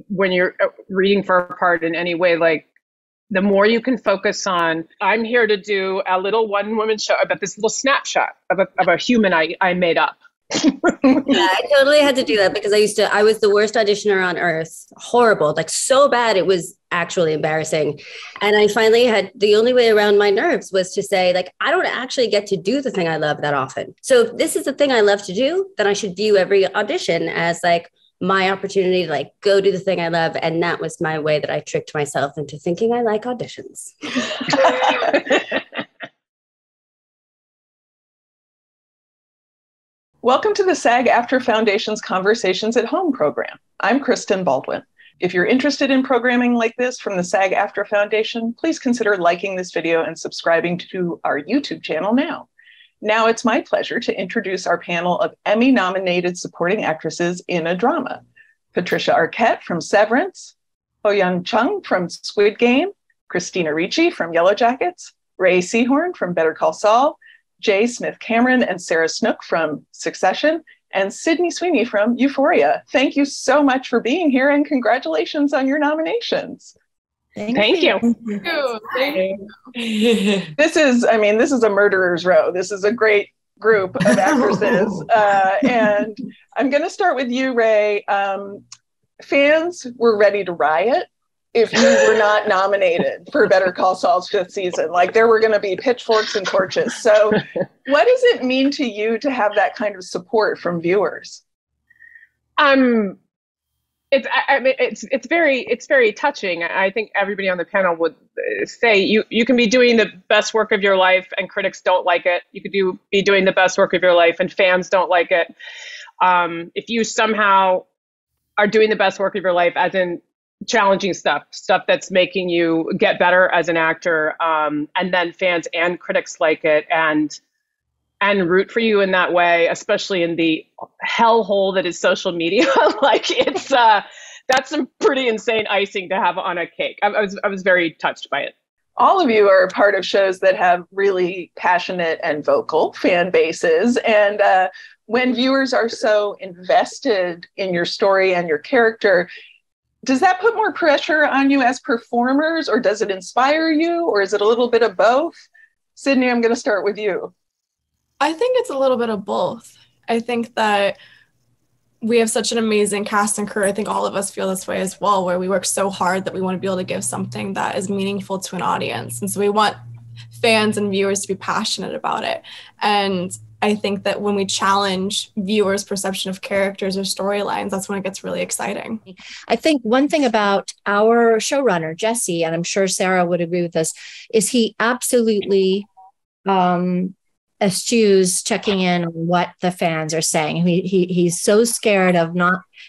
when you're reading for a part in any way, like the more you can focus on, I'm here to do a little one-woman show about this little snapshot of a human I made up. Yeah, I totally had to do that because I was the worst auditioner on earth. Horrible, like so bad it was actually embarrassing. And I finally had, the only way around my nerves was to say, like, I don't actually get to do the thing I love that often. So if this is the thing I love to do, then I should view every audition as like my opportunity to like go do the thing I love. And that was my way that I tricked myself into thinking I like auditions. Welcome to the SAG-AFTRA Foundation's Conversations at Home program. I'm Kristen Baldwin. If you're interested in programming like this from the SAG-AFTRA Foundation, please consider liking this video and subscribing to our YouTube channel now. Now it's my pleasure to introduce our panel of Emmy-nominated supporting actresses in a drama. Patricia Arquette from Severance, Ho-yeon Chung from Squid Game, Christina Ricci from Yellowjackets, Rhea Seehorn from Better Call Saul, J. Smith Cameron and Sarah Snook from Succession, and Sweeney from Euphoria. Thank you so much for being here and congratulations on your nominations. Thank you. This is a murderer's row. This is a great group of actresses. And I'm going to start with you, Ray. Fans were ready to riot if you were not nominated for Better Call Saul's 5th season. Like, there were going to be pitchforks and torches. So what does it mean to you to have that kind of support from viewers? It's very touching. I think everybody on the panel would say you can be doing the best work of your life and critics don't like it. You could be doing the best work of your life and fans don't like it. If you somehow are doing the best work of your life, as in challenging stuff that's making you get better as an actor, and then fans and critics like it and root for you in that way, especially in the hellhole that is social media. Like, it's that's some pretty insane icing to have on a cake. I was very touched by it. All of you are part of shows that have really passionate and vocal fan bases, and when viewers are so invested in your story and your character, does that put more pressure on you as performers, or does it inspire you, or is it a little bit of both? Sydney, I'm going to start with you. I think it's a little bit of both. I think that we have such an amazing cast and crew. I think all of us feel this way as well, where we work so hard that we want to be able to give something that is meaningful to an audience. And so we want fans and viewers to be passionate about it. And I think that when we challenge viewers' perception of characters or storylines, that's when it gets really exciting. I think one thing about our showrunner, Jesse, and I'm sure Sarah would agree with this, is he absolutely eschews checking in on what the fans are saying. He's so scared of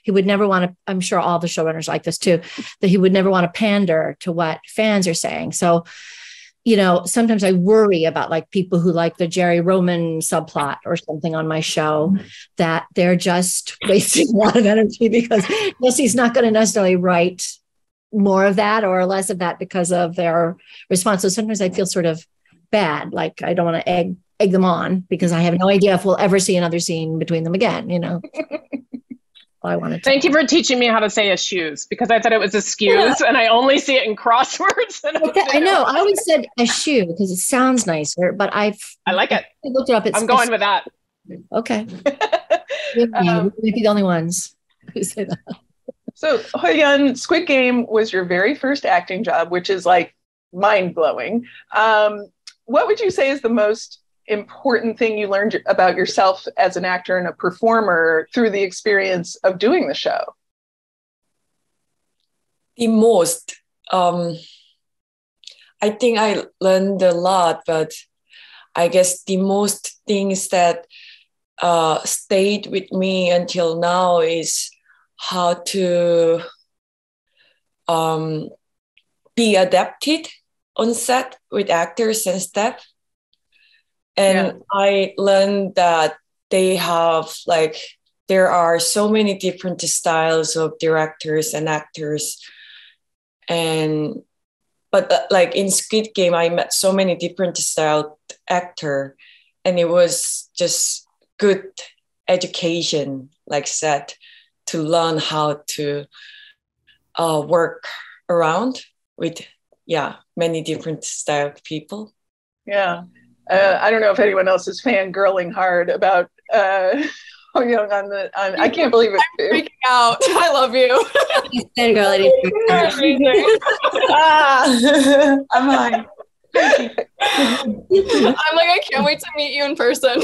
he would never want to, I'm sure all the showrunners like this too, that he would never want to pander to what fans are saying. So, sometimes I worry about like people who like the Jerry Roman subplot or something on my show, that they're just wasting a lot of energy because Jesse's not going to necessarily write more of that or less of that because of their response. So sometimes I feel sort of bad. Like I don't want to egg them on because I have no idea if we'll ever see another scene between them again, I wanted to. Thank you for teaching me how to say eschews, because I thought it was excuse and I only see it in crosswords. I know. I always said eschew because it sounds nicer, but I like it. I looked it up. I'm going with that. Okay. We might be the only ones who say that. So, Ho-yeon, Squid Game was your very first acting job, which is like mind-blowing. What would you say is the most important thing you learned about yourself as an actor and a performer through the experience of doing the show? The most, I think I learned a lot, but I guess the most things that stayed with me until now is how to be adapted on set with actors and staff. And I learned that there are so many different styles of directors and actors. But like in Squid Game, I met so many different style actor, and it was just good education, like said, to learn how to work around with, many different style of people. Yeah. I don't know if anyone else is fangirling hard about Ho-yeon I can't believe it. I'm freaking out. I love you. He's fangirling. I'm like, I can't wait to meet you in person.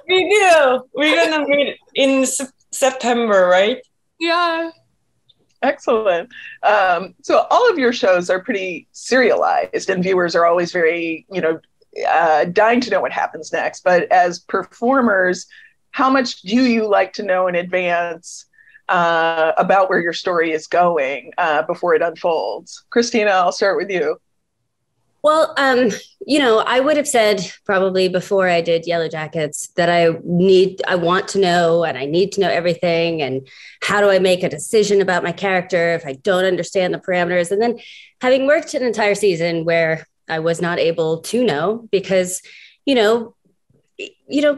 we do. We're gonna meet in September, right? Yeah. Excellent. So all of your shows are pretty serialized, and viewers are always very, dying to know what happens next. But as performers, how much do you like to know in advance about where your story is going before it unfolds? Christina, I'll start with you. Well, I would have said probably before I did Yellowjackets that I want to know, and I need to know everything. And how do I make a decision about my character if I don't understand the parameters? And then having worked an entire season where I was not able to know because,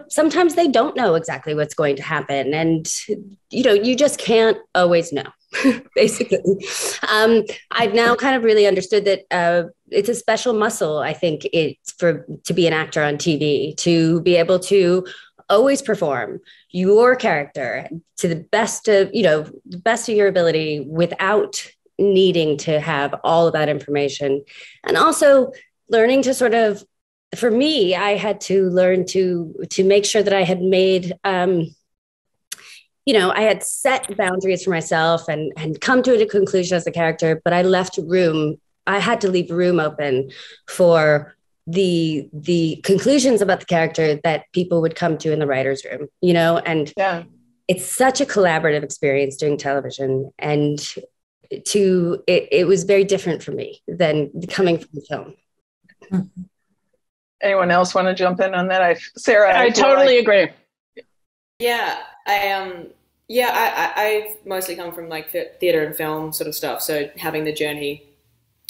sometimes they don't know exactly what's going to happen. And, you just can't always know. Basically, I've now kind of really understood that it's a special muscle. I think it's to be an actor on TV, to be able to always perform your character to the best of your ability without needing to have all of that information, and also learning to sort of. For me, I had to learn to make sure that I had made. I had set boundaries for myself and come to a conclusion as a character, but I had to leave room open for the conclusions about the character that people would come to in the writer's room, and it's such a collaborative experience doing television. And it was very different for me than coming from film. Mm-hmm. Anyone else want to jump in on that? Sarah, I totally agree. Yeah, I've mostly come from like theater and film sort of stuff. So having the journey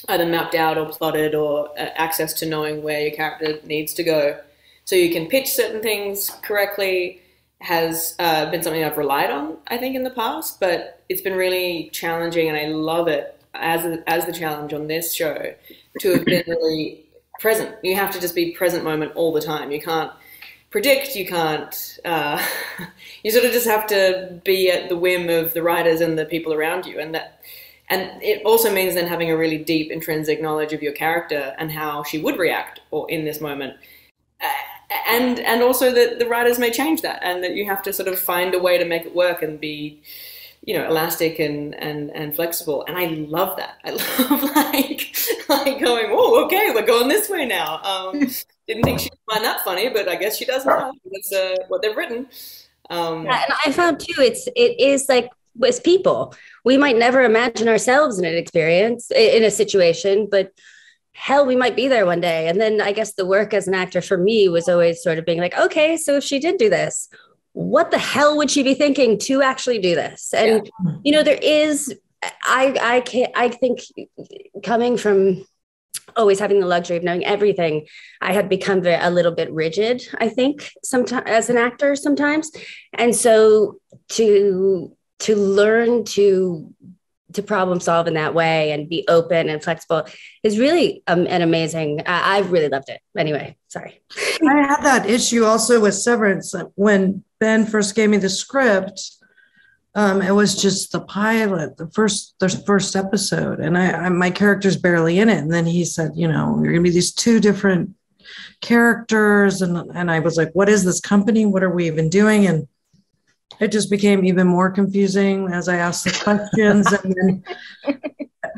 either mapped out or plotted, or access to knowing where your character needs to go, so you can pitch certain things correctly, has been something I've relied on, I think, in the past. But it's been really challenging, and I love it as the challenge on this show to have been really present. You have to just be present moment all the time. You can't predict, you can't, you sort of just have to be at the whim of the writers and the people around you. And it also means then having a really deep intrinsic knowledge of your character and how she would react or in this moment. And also that the writers may change that, and that you have to sort of find a way to make it work and be, elastic and flexible. And I love that. I love like going, oh, okay, we're going this way now. Didn't think she'd find that funny, but I guess she does now. That's what they've written. And I found too, it is like, as people, we might never imagine ourselves in an experience, in a situation, but hell, we might be there one day. And then I guess the work as an actor for me was always sort of being like, okay, so if she did do this, what the hell would she be thinking to actually do this? And, there is, I think coming from always having the luxury of knowing everything, I had become a little bit rigid, I think, sometimes as an actor sometimes. And so to learn to problem solve in that way and be open and flexible is really an amazing, I've really loved it. Anyway, sorry. I had that issue also with Severance. When Ben first gave me the script, it was just the pilot, the first episode, and my character's barely in it. And then he said, you're going to be these two different characters, and I was like, what is this company? What are we even doing? And it just became even more confusing as I asked the questions. And then,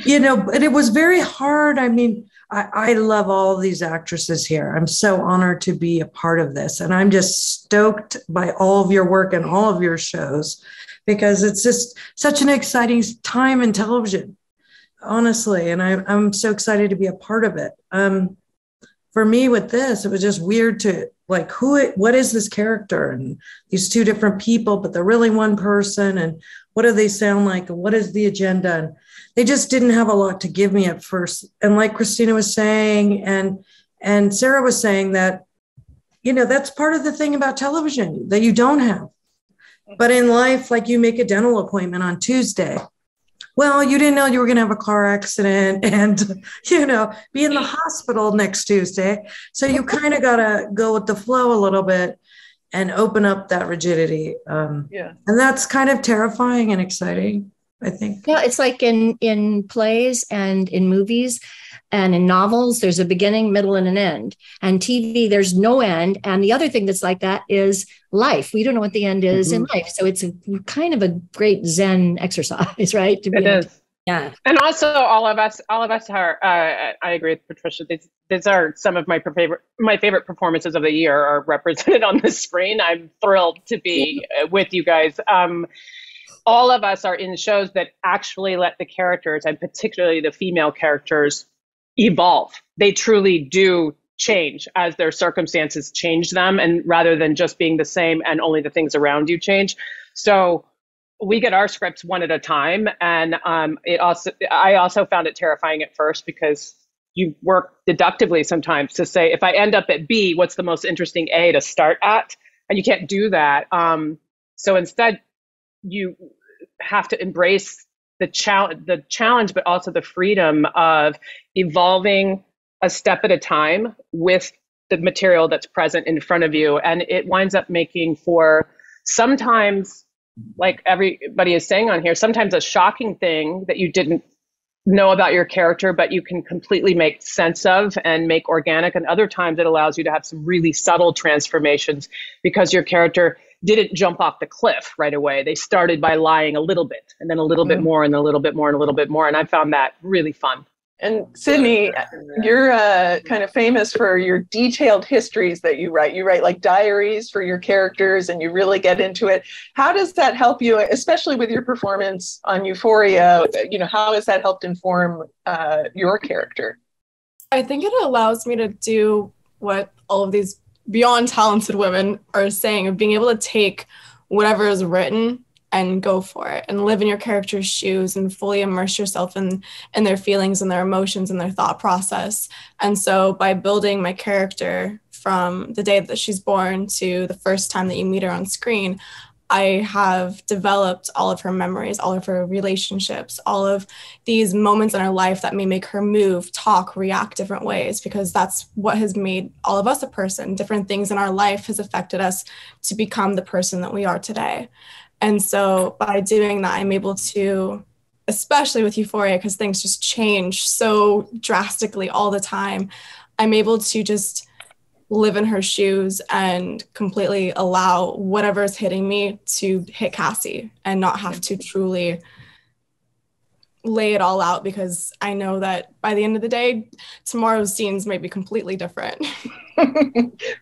and it was very hard. I mean, I love all these actresses here. I'm so honored to be a part of this. And I'm just stoked by all of your work and all of your shows, because it's just such an exciting time in television, honestly. And I'm so excited to be a part of it. For me with this, it was just weird to like, what is this character? And these two different people, but they're really one person. And what do they sound like? And what is the agenda? And they just didn't have a lot to give me at first. And like Christina was saying, and Sarah was saying that, that's part of the thing about television that you don't have. But in life, like you make a dental appointment on Tuesday. well, you didn't know you were going to have a car accident and, be in the hospital next Tuesday. So you kind of got to go with the flow a little bit and open up that rigidity. And that's kind of terrifying and exciting, I think. Yeah, it's like in plays and in movies and in novels, there's a beginning, middle, and an end. And TV, there's no end. And the other thing that's like that is life. We don't know what the end is in life. So it's kind of a great Zen exercise, right? It is. Yeah. And also all of us are, I agree with Patricia. These are some of my favorite performances of the year are represented on the screen. I'm thrilled to be with you guys. All of us are in shows that actually let the characters, and particularly the female characters, evolve. They truly do change as their circumstances change them, and rather than just being the same and only the things around you change. So we get our scripts one at a time, and I also found it terrifying at first because you work deductively sometimes to say, if I end up at B, what's the most interesting A to start at? And you can't do that. So instead, you have to embrace the challenge, but also the freedom of evolving a step at a time with the material that's present in front of you. And it winds up making for sometimes, like everybody is saying on here, sometimes a shocking thing that you didn't know about your character, but you can completely make sense of and make organic. And other times it allows you to have some really subtle transformations because your character didn't jump off the cliff right away. They started by lying a little bit and then a little bit more and a little bit more and a little bit more. And I found that really fun. And Sydney, you're kind of famous for your detailed histories that you write. You write like diaries for your characters and you really get into it. How does that help you, especially with your performance on Euphoria? How has that helped inform your character? I think it allows me to do what all of these beyond talented women are saying, of being able to take whatever is written and go for it and live in your character's shoes and fully immerse yourself in their feelings and their emotions and their thought process. And so by building my character from the day that she's born to the first time that you meet her on screen, I have developed all of her memories, all of her relationships, all of these moments in her life that may make her move, talk, react different ways, because that's what has made all of us a person. Different things in our life has affected us to become the person that we are today. And so by doing that, I'm able to, especially with Euphoria, because things just change so drastically all the time, I'm able to just live in her shoes and completely allow whatever's hitting me to hit Cassie and not have to truly lay it all out, because I know that by the end of the day, tomorrow's scenes may be completely different.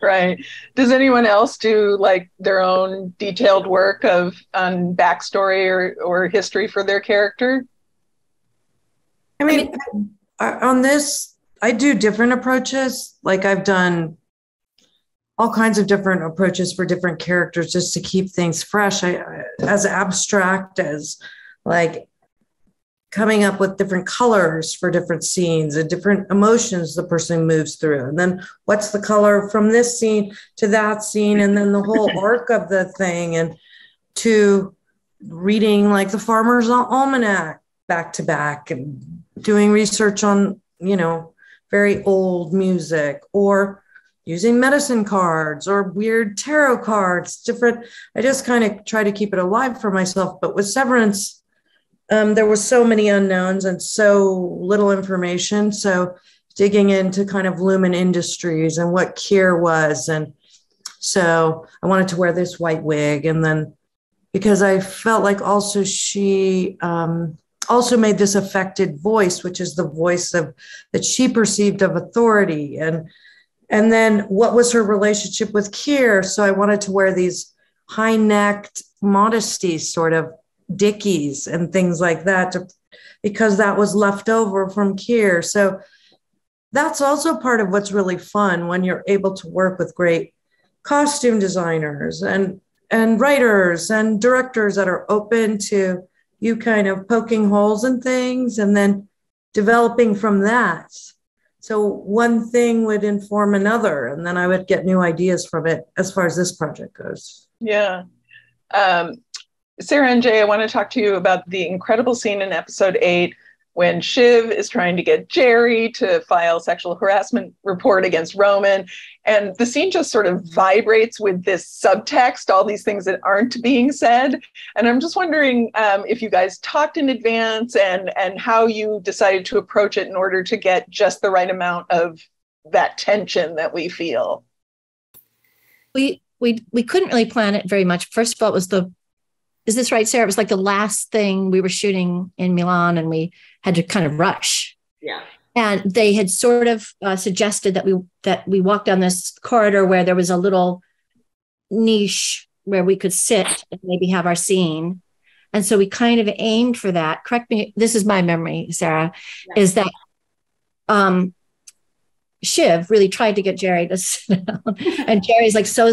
Right. Does anyone else do like their own detailed work on backstory or history for their character? I mean, on this, I do different approaches. Like I've done all kinds of different approaches for different characters just to keep things fresh. As abstract as like coming up with different colors for different scenes and different emotions the person moves through. And then what's the color from this scene to that scene, and then the whole arc of the thing, and to reading like the Farmer's Almanac back to back and doing research on, very old music, or using medicine cards or weird tarot cards, different. I just kind of try to keep it alive for myself. But with Severance, there was so many unknowns and so little information. So digging into kind of Lumen Industries and what Keir was. And so I wanted to wear this white wig. And then because I felt like also she also made this affected voice, which is the voice of that she perceived of authority. And then what was her relationship with Keir? So I wanted to wear these high-necked modesty sort of dickies and things like that because that was left over from Keir. So that's also part of what's really fun when you're able to work with great costume designers and writers and directors that are open to you kind of poking holes in things and then developing from that. So one thing would inform another, and then I would get new ideas from it as far as this project goes. Yeah. Sarah and Jay, I want to talk to you about the incredible scene in episode 8 when Shiv is trying to get Jerry to file sexual harassment report against Roman. And the scene just sort of vibrates with this subtext, all these things that aren't being said. And I'm just wondering if you guys talked in advance and how you decided to approach it in order to get just the right amount of that tension that we feel. We couldn't really plan it very much. First of all, it was is this right, Sarah? It was like the last thing we were shooting in Milan and we had to kind of rush. Yeah. And they had sort of suggested that we walk down this corridor where there was a little niche where we could sit and maybe have our scene. And so we kind of aimed for that. Correct me, this is my memory, Sarah, is that Shiv really tried to get Jerry to sit down. And Jerry's like so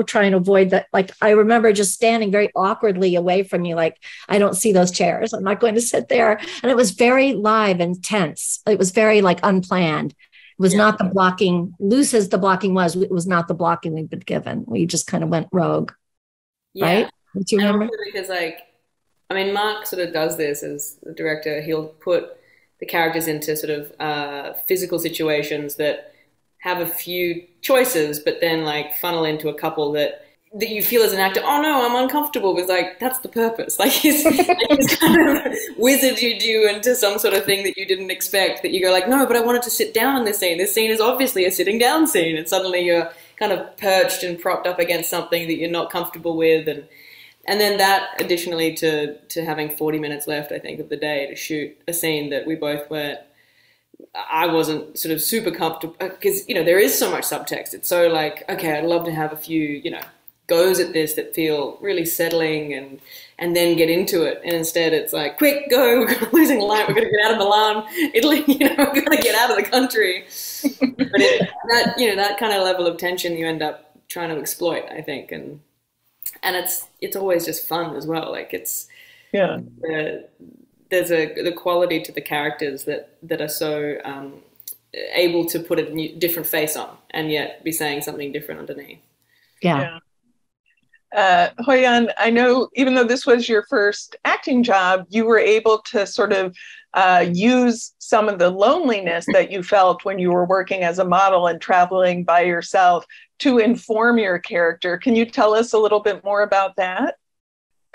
trying to avoid that. Like, I remember just standing very awkwardly away from you, like, I don't see those chairs. I'm not going to sit there. And it was very live and tense. It was very like unplanned. It was not the blocking, loose as the blocking was, it was not the blocking we'd been given. We just kind of went rogue. Right? Do you remember? Because Mark sort of does this as the director. He'll put the characters into sort of physical situations that have a few choices, but then like funnel into a couple that you feel as an actor, oh no, I'm uncomfortable, because like that's the purpose. Like he's kind of wizarded you into some sort of thing that you didn't expect, that you go like, no, but I wanted to sit down in this scene. This scene is obviously a sitting down scene, and suddenly you're kind of perched and propped up against something that you're not comfortable with, and then that, additionally to having 40 minutes left, I think, of the day to shoot a scene that we both weren't, I wasn't sort of super comfortable, because, there is so much subtext. It's so like, okay, I'd love to have a few, goes at this that feel really settling and then get into it. And instead it's like, quick, go, we're losing light, we're going to get out of Milan, Italy, we're going to get out of the country. But that kind of level of tension you end up trying to exploit, I think. And it's always just fun as well. Like there's the quality to the characters that are so able to put a different face on and yet be saying something different underneath. Yeah. Ho-yeon, I know even though this was your first acting job, you were able to sort of use some of the loneliness that you felt when you were working as a model and traveling by yourself to inform your character. Can you tell us a little bit more about that?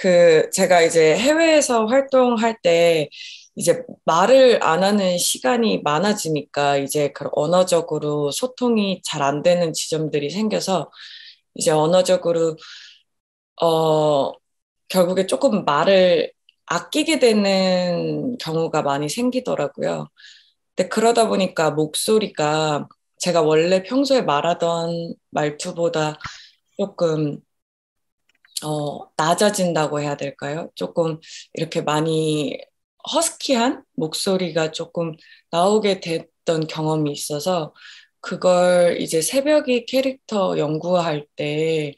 제가 이제 해외에서 활동할 때 이제 말을 안 하는 시간이 많아지니까 이제 그 언어적으로 소통이 잘 안 되는 지점들이 생겨서 이제 언어적으로 결국에 조금 말을 아끼게 되는 경우가 많이 생기더라고요. 근데 그러다 보니까 목소리가 제가 원래 평소에 말하던 말투보다 조금 낮아진다고 해야 될까요? 조금 이렇게 많이 허스키한 목소리가 조금 나오게 됐던 경험이 있어서 그걸 이제 새벽이 캐릭터 연구할 때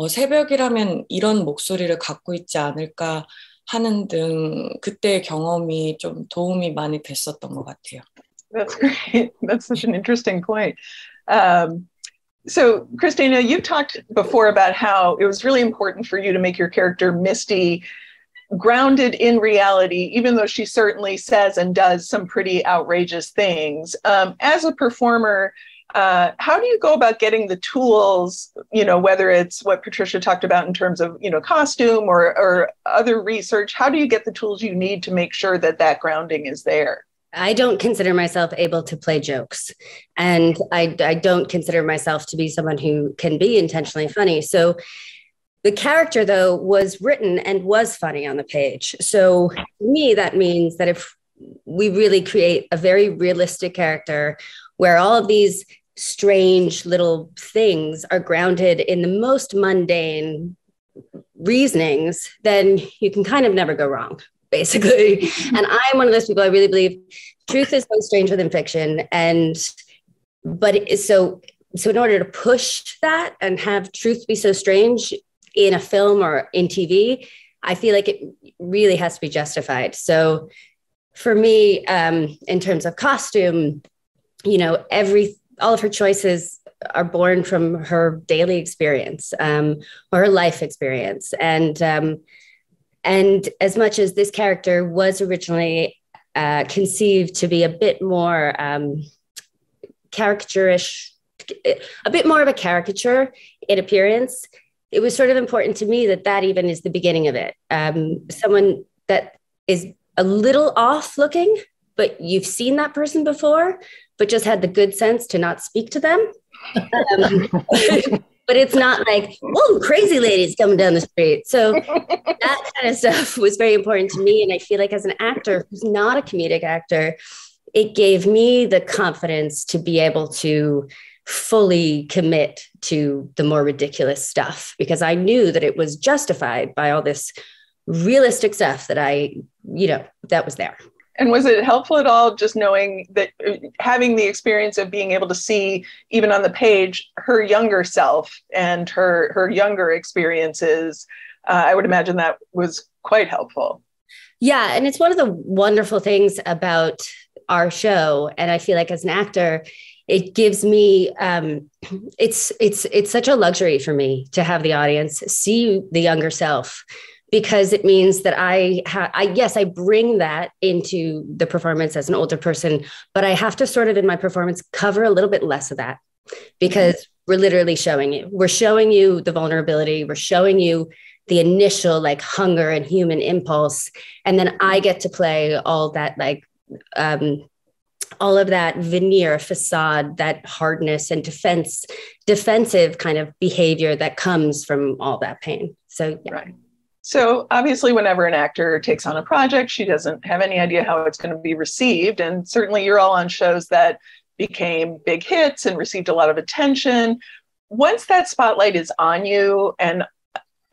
새벽이라면 이런 목소리를 갖고 있지 않을까 하는 등 그때의 경험이 좀 도움이 많이 됐었던 것 같아요. That's great. That's such an interesting point. So, Christina, you talked before about how it was really important for you to make your character Misty grounded in reality, even though she certainly says and does some pretty outrageous things. As a performer, how do you go about getting the tools, whether it's what Patricia talked about in terms of, costume or other research? How do you get the tools you need to make sure that that grounding is there? I don't consider myself able to play jokes, and I don't consider myself to be someone who can be intentionally funny. So the character, though, was written and was funny on the page. So to me, that means that if we really create a very realistic character where all of these strange little things are grounded in the most mundane reasonings, then you can kind of never go wrong, basically. And I'm one of those people, I really believe truth is so stranger than fiction. So in order to push that and have truth be so strange in a film or in TV, I feel like it really has to be justified. So for me, in terms of costume, all of her choices are born from her daily experience or her life experience. And And as much as this character was originally conceived to be a bit more caricaturish, a bit more of a caricature in appearance, it was sort of important to me that even is the beginning of it. Someone that is a little off looking, but you've seen that person before, but just had the good sense to not speak to them. But it's not like, whoa, crazy ladies coming down the street. So that kind of stuff was very important to me. And I feel like as an actor who's not a comedic actor, it gave me the confidence to be able to fully commit to the more ridiculous stuff, because I knew that it was justified by all this realistic stuff that that was there. And was it helpful at all just knowing that, having the experience of being able to see, even on the page, her younger self and her younger experiences? I would imagine that was quite helpful. Yeah. And it's one of the wonderful things about our show. And I feel like as an actor, it gives me, it's such a luxury for me to have the audience see the younger self, because it means that I bring that into the performance as an older person, but I have to sort of in my performance cover a little bit less of that, because we're literally showing you. We're showing you the vulnerability. We're showing you the initial like hunger and human impulse. And then I get to play all that, like all of that veneer, facade, that hardness and defensive kind of behavior that comes from all that pain. So, yeah. Right. So obviously, whenever an actor takes on a project, she doesn't have any idea how it's going to be received. And certainly you're all on shows that became big hits and received a lot of attention. Once that spotlight is on you, and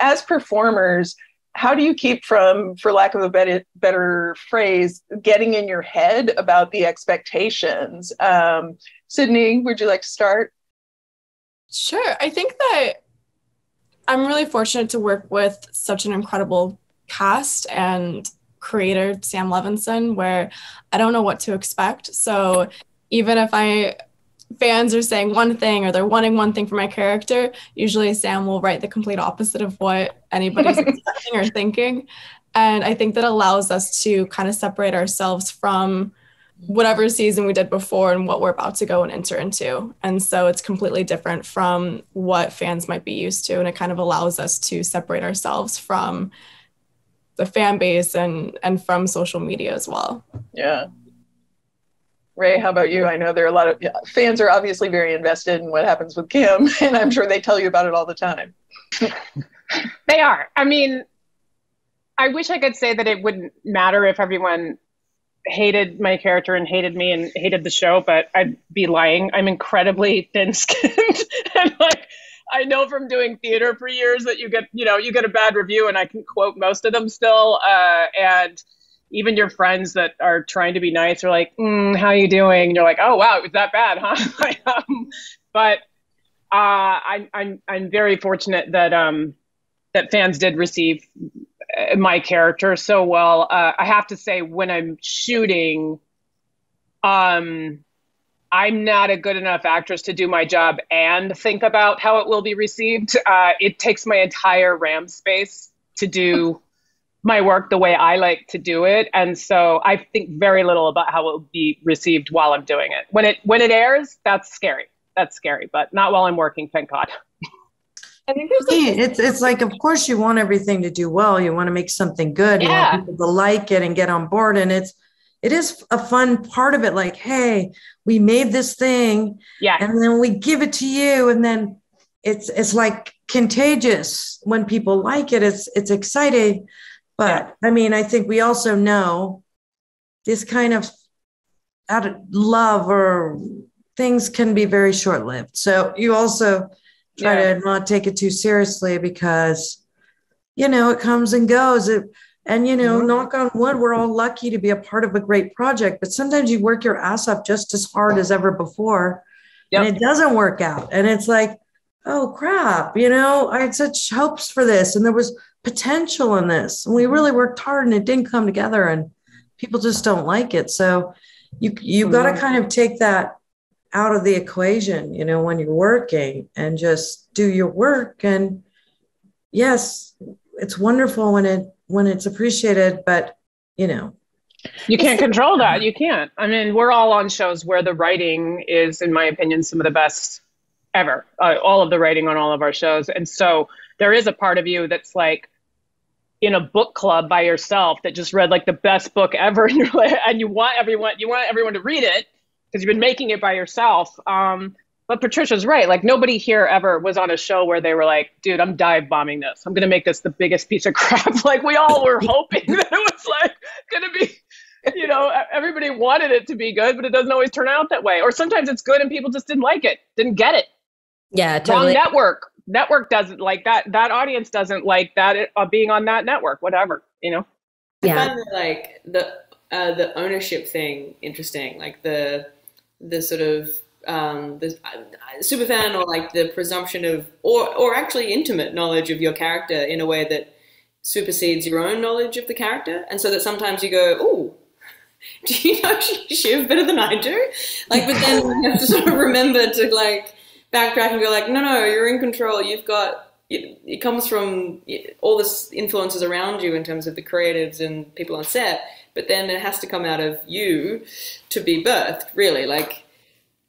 as performers, how do you keep from, for lack of a better phrase, getting in your head about the expectations? Sydney, would you like to start? Sure. I think that I'm really fortunate to work with such an incredible cast and creator, Sam Levinson, where I don't know what to expect. So even if fans are saying one thing or they're wanting one thing for my character, usually Sam will write the complete opposite of what anybody's expecting or thinking. And I think that allows us to kind of separate ourselves from whatever season we did before and what we're about to go and enter into. And so it's completely different from what fans might be used to. And it kind of allows us to separate ourselves from the fan base and from social media as well. Yeah. Ray, how about you? I know there are a lot of fans are obviously very invested in what happens with Kim, and I'm sure they tell you about it all the time. They are. I mean, I wish I could say that it wouldn't matter if everyone hated my character and hated me and hated the show, but I'd be lying. I'm incredibly thin-skinned. And like, I know from doing theater for years that you get a bad review, and I can quote most of them still. And even your friends that are trying to be nice are like, how you doing? And you're like, oh wow, it was that bad, huh? But I'm very fortunate that fans did receive my character so well. I have to say, when I'm shooting, I'm not a good enough actress to do my job and think about how it will be received. It takes my entire RAM space to do my work the way I like to do it. And so I think very little about how it will be received while I'm doing it. When it airs, that's scary. That's scary, but not while I'm working, thank God. I think it's like, of course you want everything to do well. You want to make something good. Yeah. You want people to like it and get on board. And it is a fun part of it. Like, hey, we made this thing, and then we give it to you. And then it's like contagious when people like it. It's exciting. But I mean, I think we also know this kind of out of love or things can be very short-lived. So you also try to not take it too seriously, because, it comes and goes. And, knock on wood, we're all lucky to be a part of a great project. But sometimes you work your ass up just as hard as ever before, and it doesn't work out. And it's like, oh, crap, I had such hopes for this, and there was potential in this. And we really worked hard, and it didn't come together, and people just don't like it. So you got to kind of take that out of the equation, when you're working, and just do your work. And yes, it's wonderful when when it's appreciated, but you know. You can't control that. You can't. I mean, we're all on shows where the writing is, in my opinion, some of the best ever. All of the writing on all of our shows. And so there is a part of you that's like in a book club by yourself that just read like the best book ever, and you want everyone to read it because you've been making it by yourself. But Patricia's right. Like nobody here ever was on a show where they were like, dude, I'm dive bombing this. I'm going to make this the biggest piece of crap. Like we all were hoping that it was like going to be, you know, everybody wanted it to be good, but it doesn't always turn out that way. Or sometimes it's good and people just didn't like it, didn't get it. Yeah, totally. Wrong network doesn't like that. That audience doesn't like that being on that network, whatever, you know? Yeah. I find like the ownership thing interesting, like the sort of the superfan or like the presumption of or actually intimate knowledge of your character in a way that supersedes your own knowledge of the character, and so that sometimes you go, oh, do you know Shiv better than I do? Like, but then you have to sort of remember to like backtrack and go like, no, you're in control. You've got it comes from all this influences around you in terms of the creatives and people on set, but then it has to come out of you to be birthed, really. Like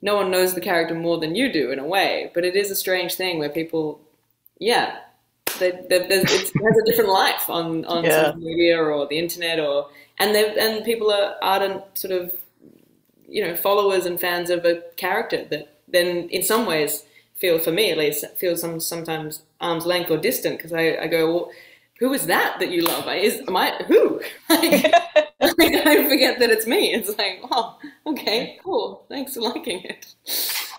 no one knows the character more than you do in a way, but it is a strange thing where people, it has a different life on social media or the internet, and people are ardent sort of, you know, followers and fans of a character that then in some ways feel, for me at least, sometimes arm's length or distant, because I go, well, who is that you love? Who? Like, I forget that it's me. It's like, oh, okay, cool. Thanks for liking it.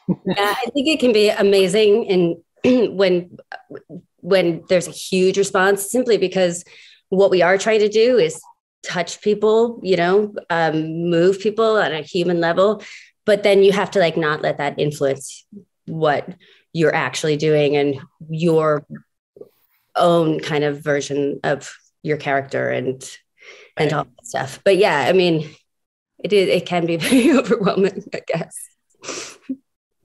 Yeah, I think it can be amazing when there's a huge response, simply because what we are trying to do is touch people, you know, move people on a human level. But then you have to like not let that influence what you're actually doing and your own kind of version of your character and all that stuff. But yeah, I mean, it can be very overwhelming, I guess.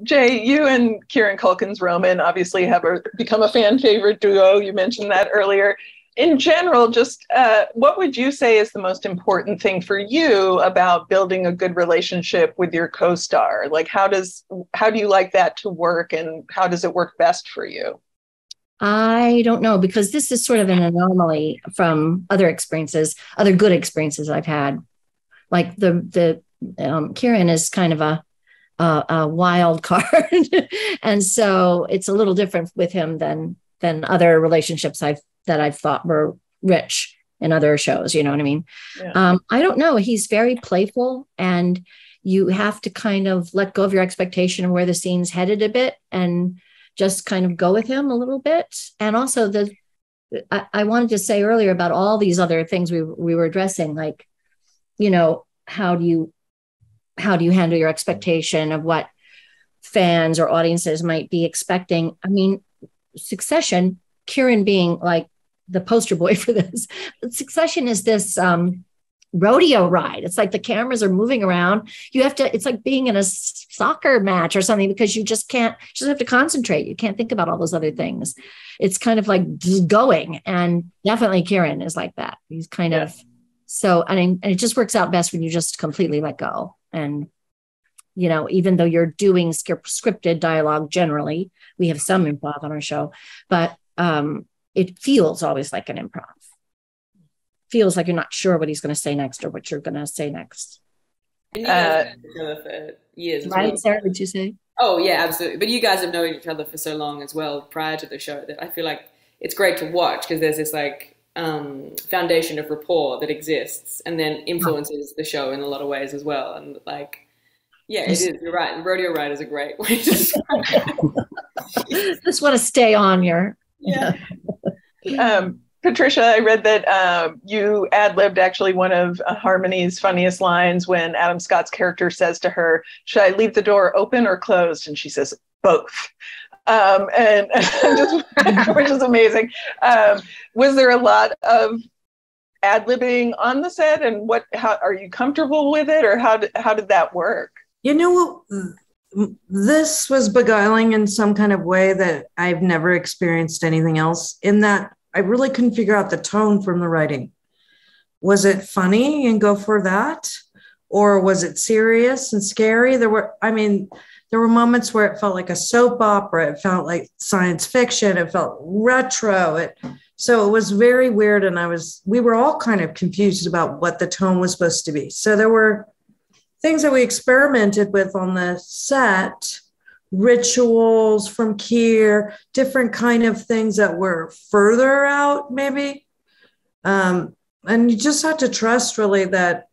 Jay, you and Kieran Culkin's Roman obviously have become a fan favorite duo. You mentioned that earlier. In general, just what would you say is the most important thing for you about building a good relationship with your co-star? Like, how do you like that to work, and how does it work best for you? I don't know, because this is sort of an anomaly from other good experiences I've had. Like the Kieran is kind of a wild card, and so it's a little different with him than other relationships that I've thought were rich in other shows. You know what I mean? Yeah. I don't know. He's very playful, and you have to kind of let go of your expectation of where the scene's headed a bit, and just kind of go with him a little bit. And also I wanted to say earlier about all these other things we were addressing, like, you know, how do you handle your expectation of what fans or audiences might be expecting? I mean, Succession, Kieran being like the poster boy for this, but Succession is this rodeo ride. It's like the cameras are moving around. It's like being in a soccer match or something, because you just have to concentrate. You can't think about all those other things. It's kind of like just going. And definitely Kieran is like that. He's kind of, so, I mean, and it just works out best when you just completely let go. And, you know, even though you're doing scripted dialogue, generally, we have some improv on our show, but it feels always like an improv. Feels like you're not sure what he's going to say next or what you're going to say next. And you guys have known each other for years as right, well. Sarah, would you say? Oh, yeah, absolutely. But you guys have known each other for so long as well prior to the show that I feel like it's great to watch, because there's this like foundation of rapport that exists and then influences the show in a lot of ways as well. And like, yeah, it is. You're right. Rodeo ride is a great way to describe it. Just want to stay on here. Yeah. Patricia, I read that you ad-libbed actually one of Harmony's funniest lines when Adam Scott's character says to her, "Should I leave the door open or closed?" And she says, "Both." And just, which is amazing. Was there a lot of ad-libbing on the set, and how are you comfortable with it, or how did that work? You know, this was beguiling in some kind of way that I've never experienced anything else, in that I really couldn't figure out the tone from the writing. Was it funny and go for that? Or was it serious and scary? There were moments where it felt like a soap opera. It felt like science fiction. It felt retro. So it was very weird. And we were all kind of confused about what the tone was supposed to be. So there were things that we experimented with on the set, rituals from Keir, different kind of things that were further out maybe. And you just have to trust really that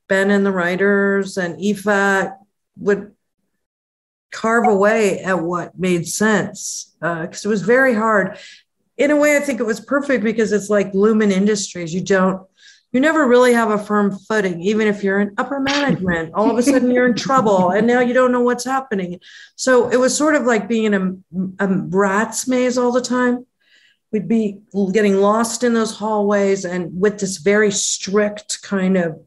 Ben and the writers and Aoife would carve away at what made sense, because it was very hard. In a way, I think it was perfect because it's like Lumen Industries. You never really have a firm footing, even if you're in upper management. All of a sudden you're in trouble and now you don't know what's happening. So it was sort of like being in a rat's maze all the time. We'd be getting lost in those hallways and with this very strict kind of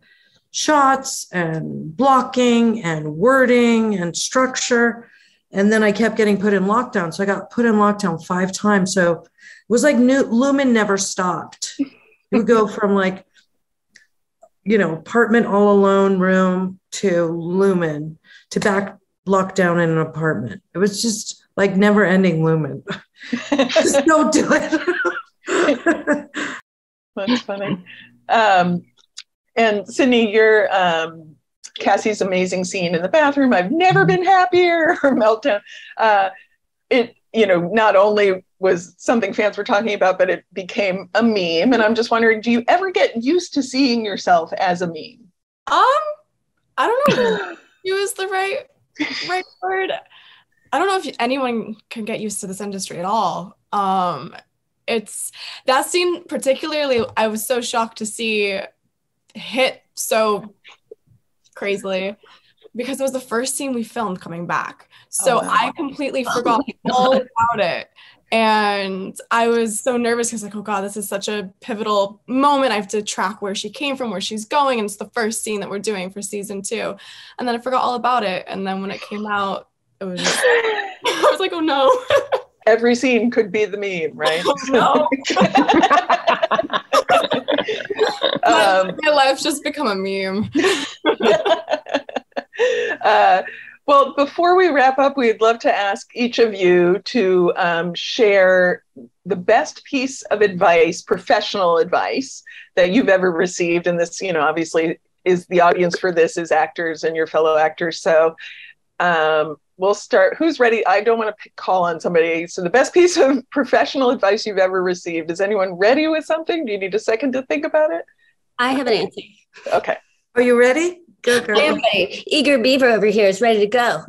shots and blocking and wording and structure. And then I kept getting put in lockdown. So I got put in lockdown 5 times. So it was like Lumen never stopped. It would go from like, apartment all alone room to Lumen to back lockdown in an apartment. It was just like never ending Lumen. Just don't do it. That's funny. And Sydney, your Cassie's amazing scene in the bathroom, I've never been happier, or meltdown. Not only was something fans were talking about, but it became a meme. And I'm just wondering, do you ever get used to seeing yourself as a meme? I don't know if use the right word. I don't know if anyone can get used to this industry at all. It's that scene particularly, I was so shocked to see hit so crazily because it was the first scene we filmed coming back. So I completely forgot all about it. And I was so nervous because like, oh God, this is such a pivotal moment. I have to track where she came from, where she's going. And it's the first scene that we're doing for season 2. And then I forgot all about it. And then when it came out, it was just, I was like, oh no. Every scene could be the meme, right? Oh, no. My life's just become a meme. Well, before we wrap up, we'd love to ask each of you to share the best piece of advice, professional advice, that you've ever received. And this, obviously is the audience for this is actors and your fellow actors. So we'll start. Who's ready? I don't want to call on somebody. So the best piece of professional advice you've ever received. Is anyone ready with something? Do you need a second to think about it? I have an answer. Okay. Are you ready? Go, girl. I am ready. Eager Beaver over here is ready to go.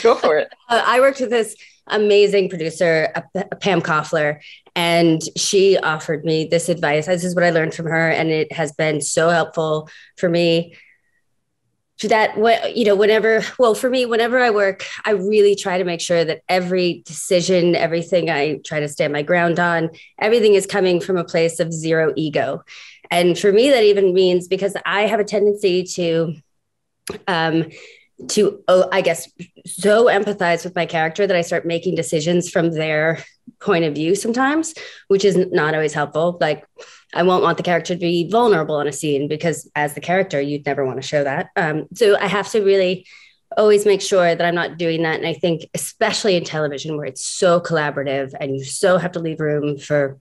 Go for it. I worked with this amazing producer, Pam Koffler, and she offered me this advice. This is what I learned from her, and it has been so helpful for me. That whenever I work, I really try to make sure that every decision, everything I try to stand my ground on, everything is coming from a place of zero ego. And for me, that even means because I have a tendency to I guess, so empathize with my character that I start making decisions from their point of view sometimes, which is not always helpful. Like, I won't want the character to be vulnerable in a scene because as the character, you'd never want to show that. So I have to really always make sure that I'm not doing that. And I think especially in television where it's so collaborative and you so have to leave room for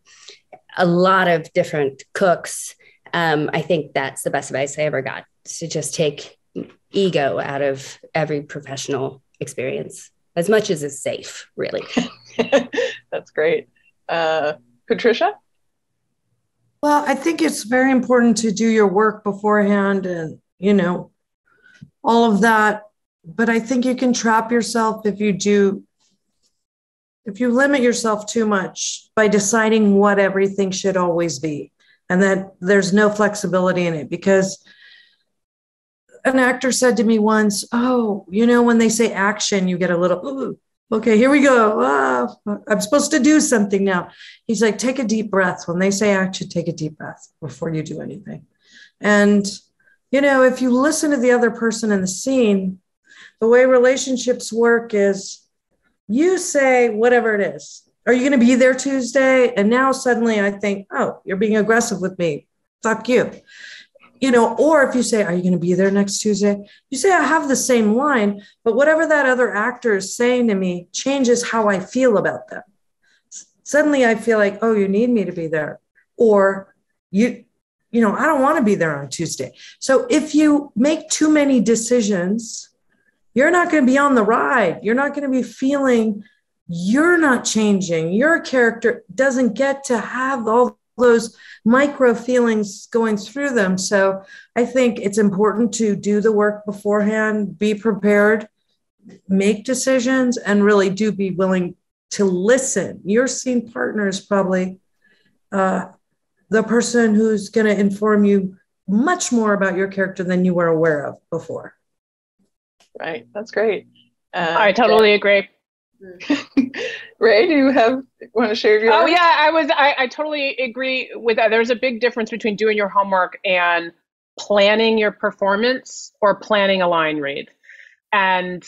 a lot of different cooks, I think that's the best advice I ever got, to just take ego out of every professional experience as much as is safe, really. That's great. Patricia? Well, I think it's very important to do your work beforehand and, all of that. But I think you can trap yourself if you limit yourself too much by deciding what everything should always be, and that there's no flexibility in it. Because an actor said to me once, when they say action, you get a little, ooh, okay, here we go. I'm supposed to do something now. He's like, take a deep breath. When they say action, take a deep breath before you do anything. And, if you listen to the other person in the scene, the way relationships work is you say whatever it is, are you going to be there Tuesday? And now suddenly I think, oh, you're being aggressive with me. Fuck you. Or if you say, are you going to be there next Tuesday? You say, I have the same line, but whatever that other actor is saying to me changes how I feel about them. Suddenly I feel like, oh, you need me to be there. Or I don't want to be there on Tuesday. So if you make too many decisions, you're not going to be on the ride. You're not going to be feeling you're not changing. Your character doesn't get to have all those micro feelings going through them. So I think it's important to do the work beforehand, be prepared, make decisions, and really do be willing to listen. Your scene partner is probably the person who's going to inform you much more about your character than you were aware of before. Right. That's great. I totally agree. Ray, do you want to share your? Oh yeah, I totally agree with that. There's a big difference between doing your homework and planning your performance or planning a line read. And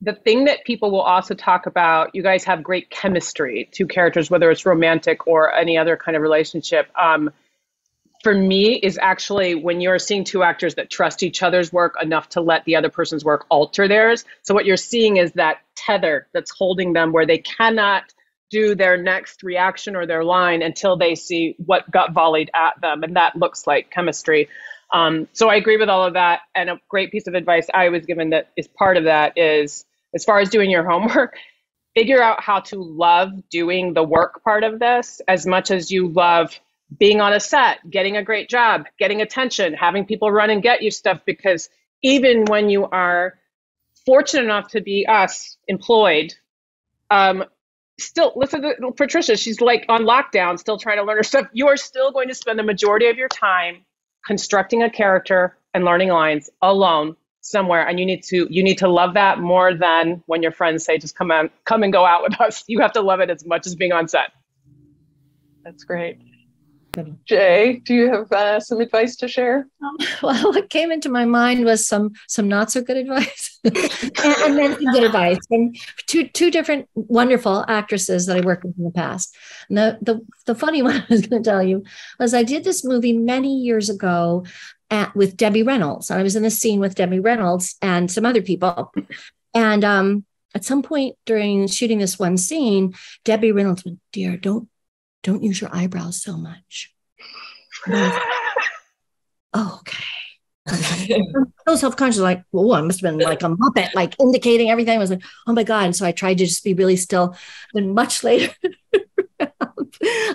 the thing that people will also talk about, you guys have great chemistry, two characters, whether it's romantic or any other kind of relationship. For me, is actually when you're seeing two actors that trust each other's work enough to let the other person's work alter theirs. So what you're seeing is that tether that's holding them where they cannot do their next reaction or their line until they see what got volleyed at them. And that looks like chemistry. So I agree with all of that. And a great piece of advice I was given that is part of that is, as far as doing your homework, figure out how to love doing the work part of this as much as you love being on a set, getting a great job, getting attention, having people run and get you stuff. Because even when you are fortunate enough to be employed, still listen to Patricia, she's like on lockdown, still trying to learn her stuff. You are still going to spend the majority of your time constructing a character and learning lines alone somewhere. And you need to love that more than when your friends say, just come and go out with us. You have to love it as much as being on set. That's great. Jay, do you have some advice to share? Well, what came into my mind was some not so good advice, and then some good advice from two different wonderful actresses that I worked with in the past. And the funny one I was going to tell you was I did this movie many years ago with Debbie Reynolds. I was in the scene with Debbie Reynolds and some other people, and at some point during shooting this one scene, Debbie Reynolds went, "Dear, don't use your eyebrows so much." Oh, okay. I'm so self-conscious, like, well, I must have been like a Muppet, like indicating everything. I was like, oh my God. And so I tried to just be really still. Then much later,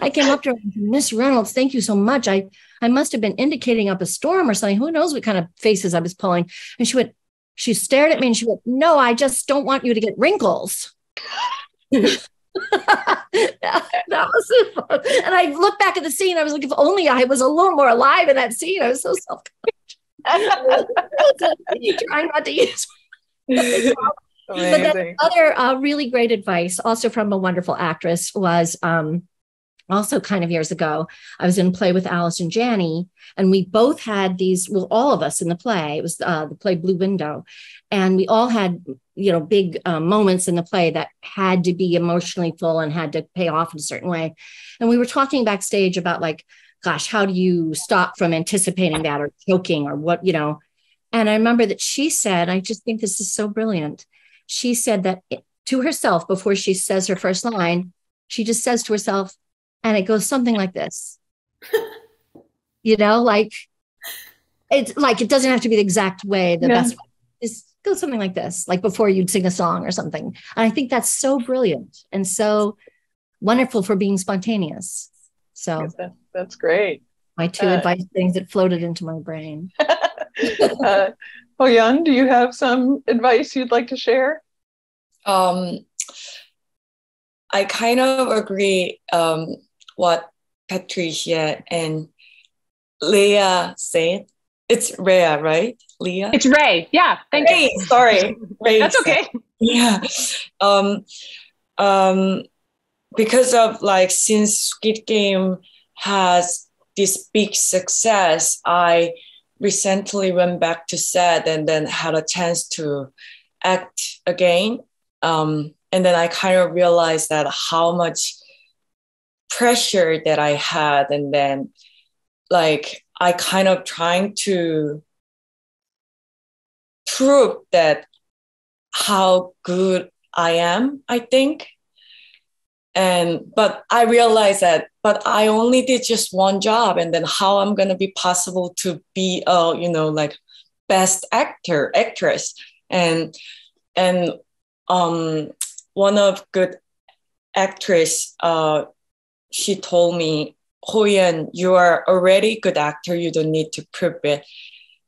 I came up to her, "Miss Reynolds, thank you so much. I must have been indicating up a storm or something. Who knows what kind of faces I was pulling." And she stared at me and she went, "No, I just don't want you to get wrinkles." that was it. And I looked back at the scene. I was like, if only I was a little more alive in that scene. I was so self-conscious. Trying not to use. But that other really great advice, also from a wonderful actress, was also kind of years ago. I was in a play with Alice and Janney, and we both had these. Well, all of us in the play. It was the play Blue Window, and we all had big moments in the play that had to be emotionally full and had to pay off in a certain way. And we were talking backstage about like, gosh, how do you stop from anticipating that or choking or what, And I remember that she said, I just think this is so brilliant. She said that to herself before she says her first line, she just says to herself, and it goes something like this, like it's like, it doesn't have to be the exact way, the best way. Just go something like this, like before you'd sing a song or something. And I think that's so brilliant and so wonderful for being spontaneous. So that's great. My two advice things that floated into my brain. Ho-yeon, do you have some advice you'd like to share? I kind of agree what Patricia and Rhea said. It's Rhea, right? Rhea? It's Ray. Yeah. Thank you. Sorry. Ray. That's okay. Yeah. Because of since Squid Game has this big success, I recently went back to set and then had a chance to act again. And then I kind of realized that how much pressure that I had. And then like I kind of trying to prove that how good I am, I think. But I realized that, but I only did just one job, and then how I'm gonna be possible to be like best actress. And one of good actress, she told me, Ho-yeon, you are already good actor, you don't need to prove it.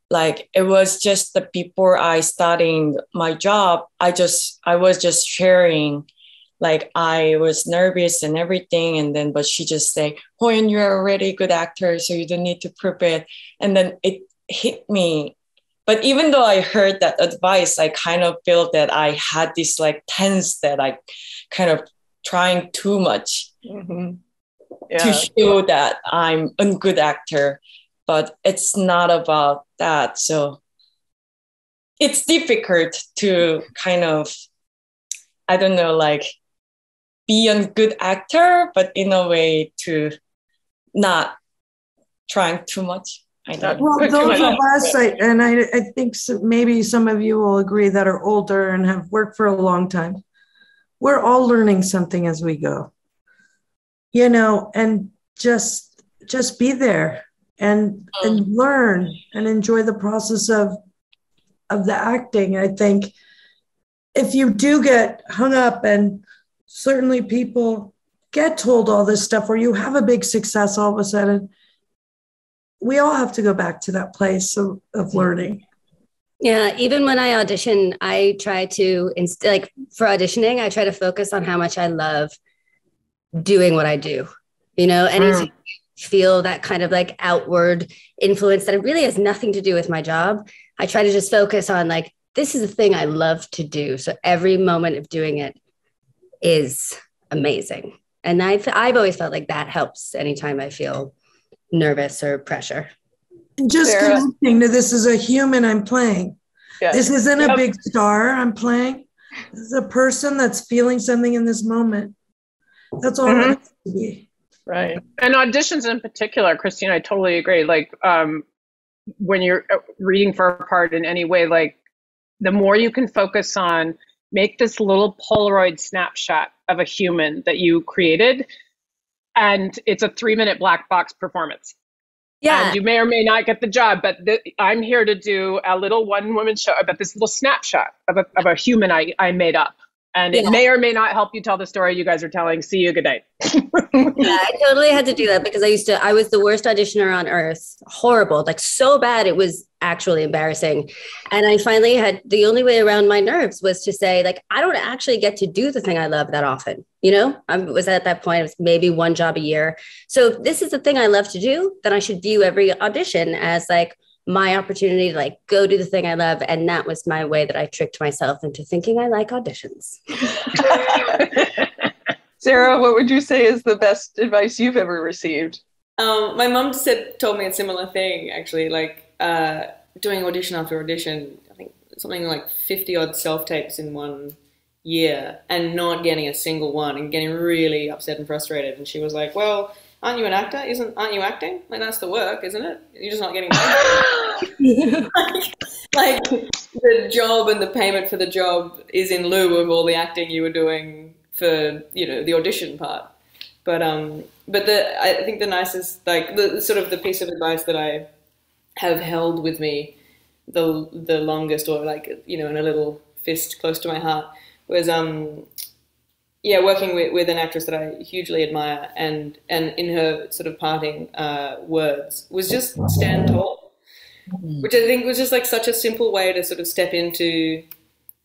Like it was just that before I starting my job, I was just sharing, like I was nervous and everything. And then, but she just say, Ho-yeon, you're already a good actor, so you don't need to prove it. And then it hit me. But even though I heard that advice, I kind of felt that I had this like tense that I kind of trying too much to show that I'm a good actor. But it's not about that. So it's difficult to kind of, I don't know, like be a good actor, but in a way to not trying too much. I don't know. Well, those of us, I think maybe some of you will agree that are older and have worked for a long time. We're all learning something as we go, and just be there and learn and enjoy the process of the acting. I think if you do get hung up, and certainly people get told all this stuff, or you have a big success all of a sudden, we all have to go back to that place of learning. Yeah, even when I audition, I try to, like for auditioning, I try to focus on how much I love doing what I do, anytime I feel that kind of like outward influence that it really has nothing to do with my job. I try to just focus on like, this is a thing I love to do. So every moment of doing it is amazing. And I've always felt like that helps anytime I feel nervous or pressure. Just connecting to this is a human I'm playing. Yes. This isn't a big star I'm playing. This is a person that's feeling something in this moment. That's all it has to be. Right. And auditions in particular, Christine, I totally agree. Like when you're reading for a part in any way, like the more you can focus on, make this little Polaroid snapshot of a human that you created, and it's a 3-minute black box performance. Yeah. And you may or may not get the job, but I'm here to do a little one-woman show about this little snapshot of a human I made up. And it may or may not help you tell the story you guys are telling. See you. Good night. Yeah, I totally had to do that because I was the worst auditioner on earth. Horrible, like so bad. It was actually embarrassing. And I finally the only way around my nerves was to say, like, I don't actually get to do the thing I love that often. I was at that point, it was maybe one job a year. So if this is the thing I love to do, then I should view every audition as like my opportunity to like go do the thing I love. And that was my way that I tricked myself into thinking I like auditions. Sarah, what would you say is the best advice you've ever received? My mom told me a similar thing, actually, like doing audition after audition, I think something like 50 odd self-tapes in 1 year and not getting a single one and getting really upset and frustrated. And she was like, well, aren't you an actor? Aren't you acting? Like, that's the work, isn't it? You're just not getting paid. like the job and the payment for the job is in lieu of all the acting you were doing for, the audition part. But I think the nicest, like the sort of the piece of advice that I have held with me the longest, or like, in a little fist close to my heart, was working with an actress that I hugely admire, and in her sort of parting words was just stand tall, which I think was just like such a simple way to sort of step into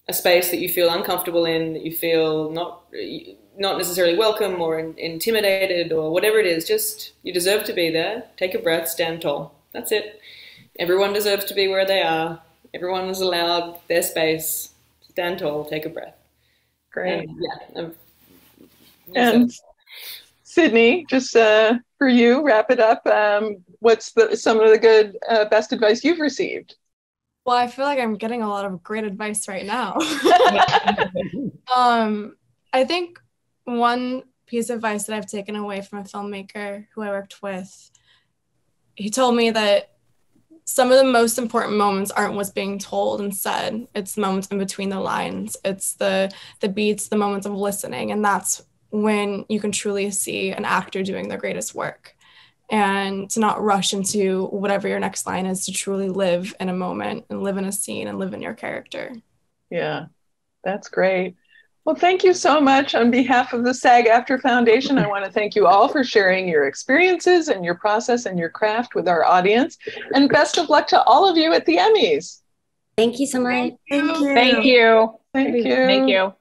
a space that you feel uncomfortable in, that you feel not necessarily welcome or intimidated or whatever it is. Just, you deserve to be there. Take a breath, stand tall. That's it. Everyone deserves to be where they are. Everyone is allowed their space. Stand tall, take a breath. Great. And Sydney, just for you, wrap it up. What's some of the good, best advice you've received? Well, I feel like I'm getting a lot of great advice right now. I think one piece of advice that I've taken away from a filmmaker who I worked with, he told me that some of the most important moments aren't what's being told and said. It's the moments in between the lines. It's the beats, the moments of listening. And that's when you can truly see an actor doing their greatest work. And to not rush into whatever your next line is, to truly live in a moment and live in a scene and live in your character. Yeah, that's great. Well, thank you so much. On behalf of the SAG-AFTRA Foundation, I want to thank you all for sharing your experiences and your process and your craft with our audience. And best of luck to all of you at the Emmys. Thank you so much. Thank you. Thank you. Thank you. Thank you.